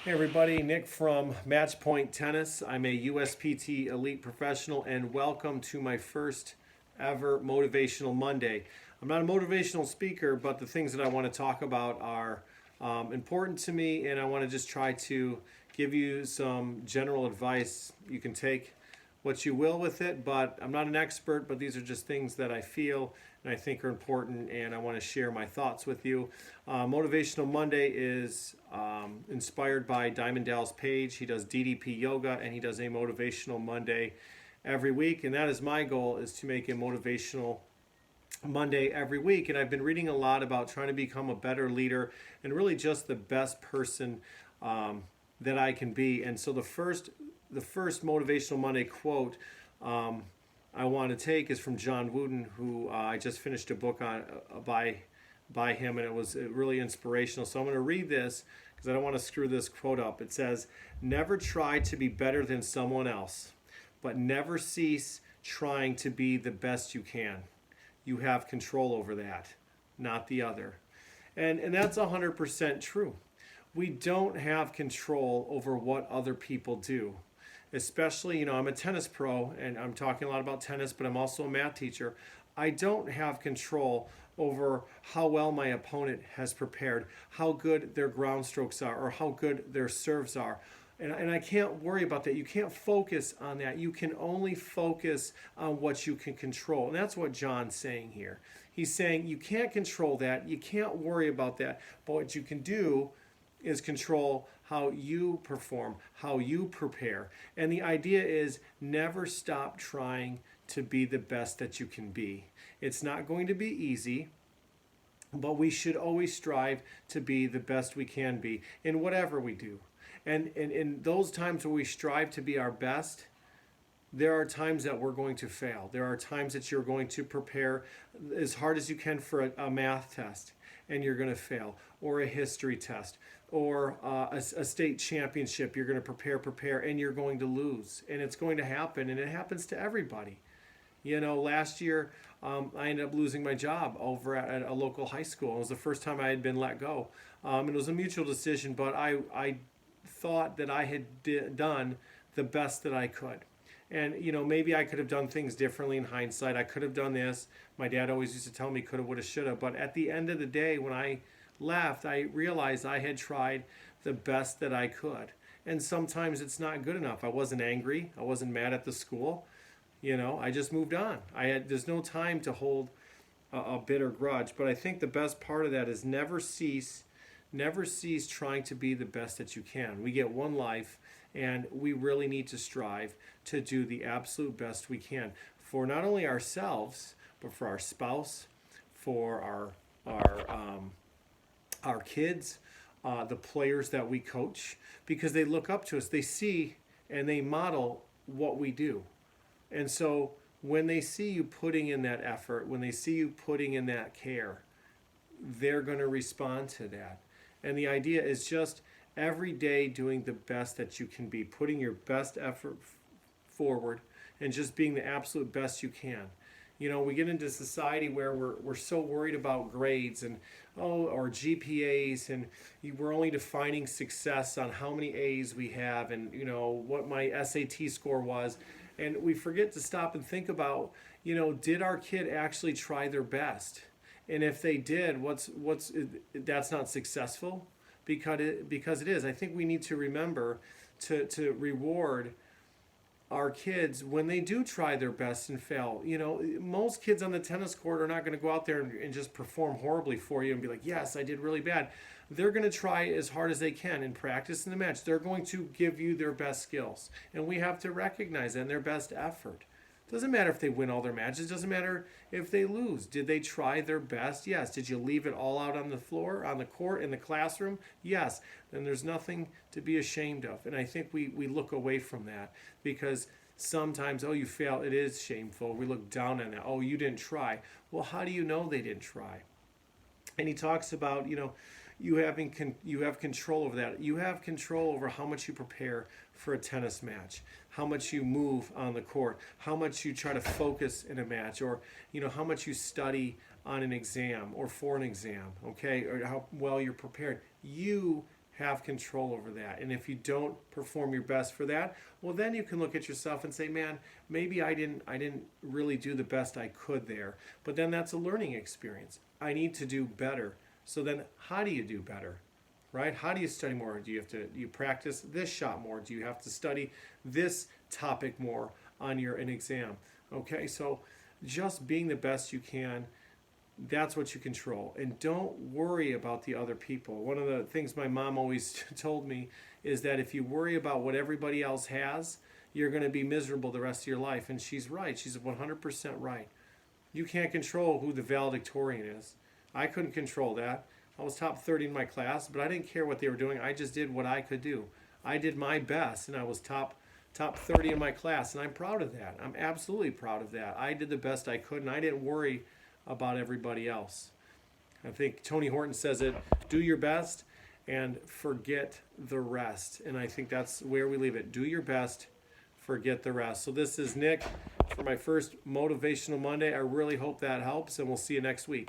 Hey everybody, Nick from Matchpoint Tennis. I'm a USPT Elite Professional and welcome to my first ever Motivational Monday. I'm not a motivational speaker, but the things that I want to talk about are important to me, and I want to just try to give you some general advice. You can take what you will with it, but I'm not an expert, but these are just things that I feel and I think are important, and I want to share my thoughts with you. Motivational Monday is inspired by Diamond Dallas Page. He does DDP Yoga, and he does a Motivational Monday every week, and that is my goal, is to make a motivational Monday every week. And I've been reading a lot about trying to become a better leader and really just the best person that I can be. And so the first Motivational Monday quote I want to take is from John Wooden, who I just finished a book on by him, and it was really inspirational. So I'm going to read this because I don't want to screw this quote up. It says, "Never try to be better than someone else, but never cease trying to be the best you can. You have control over that, not the other." And that's 100% true. We don't have control over what other people do. Especially, I'm a tennis pro and I'm talking a lot about tennis, but I'm also a math teacher. I don't have control over how well my opponent has prepared, how good their ground strokes are, or how good their serves are. And I can't worry about that. You can't focus on that. You can only focus on what you can control. And that's what John's saying here. He's saying you can't control that. You can't worry about that. But what you can do is control how you perform, how you prepare. And the idea is never stop trying to be the best that you can be. It's not going to be easy, but we should always strive to be the best we can be in whatever we do. And in those times where we strive to be our best, there are times that we're going to fail. There are times that you're going to prepare as hard as you can for a math test and you're going to fail, or a history test, or a state championship. You're going to prepare, and you're going to lose. And it's going to happen, and it happens to everybody. Last year I ended up losing my job over at a local high school. It was the first time I had been let go. It was a mutual decision, but I thought that I had done the best that I could. And, maybe I could have done things differently in hindsight. I could have done this. My dad always used to tell me coulda, woulda, shoulda. But at the end of the day, when I left, I realized I had tried the best that I could. And sometimes it's not good enough. I wasn't angry. I wasn't mad at the school. I just moved on. There's no time to hold a bitter grudge. But I think the best part of that is never cease trying to be the best that you can. We get one life, and we really need to strive to do the absolute best we can for not only ourselves, but for our spouse, for our kids, the players that we coach, because they look up to us. They see and they model what we do. And so when they see you putting in that effort, when they see you putting in that care, they're going to respond to that. And the idea is just every day doing the best that you can be, putting your best effort forward, and just being the absolute best you can. We get into society where we're so worried about grades and or GPAs, and we're only defining success on how many A's we have and what my SAT score was, and we forget to stop and think about did our kid actually try their best? And if they did, that's not successful, because it is. I think we need to remember to reward our kids when they do try their best and fail. Most kids on the tennis court are not going to go out there and just perform horribly for you and be like, yes, I did really bad. They're going to try as hard as they can in practice in the match. They're going to give you their best skills. And we have to recognize that in their best effort. Doesn't matter if they win all their matches. Doesn't matter if they lose. Did they try their best? Yes. Did you leave it all out on the floor, on the court, in the classroom? Yes. Then there's nothing to be ashamed of. And I think we look away from that because sometimes, you failed. It is shameful. We look down on that. Oh, you didn't try. Well, how do you know they didn't try? And he talks about, you have control over that. You have control over how much you prepare for a tennis match, how much you move on the court, how much you try to focus in a match, or how much you study on an exam or for an exam, okay, or how well you're prepared. You have control over that. And if you don't perform your best for that, well, then you can look at yourself and say, man, maybe I didn't really do the best I could there. But then that's a learning experience. I need to do better. So then how do you do better? Right? How do you study more? Do you practice this shot more? Do you have to study this topic more on an exam? Okay, so just being the best you can, that's what you control. And don't worry about the other people. One of the things my mom always told me is that if you worry about what everybody else has, you're going to be miserable the rest of your life. And she's right. She's 100% right. You can't control who the valedictorian is. I couldn't control that. I was top 30 in my class, but I didn't care what they were doing. I just did what I could do. I did my best, and I was top 30 in my class, and I'm proud of that. I'm absolutely proud of that. I did the best I could, and I didn't worry about everybody else. I think Tony Horton says it, do your best and forget the rest. And I think that's where we leave it. Do your best, forget the rest. So this is Nick for my first Motivational Monday. I really hope that helps, and we'll see you next week.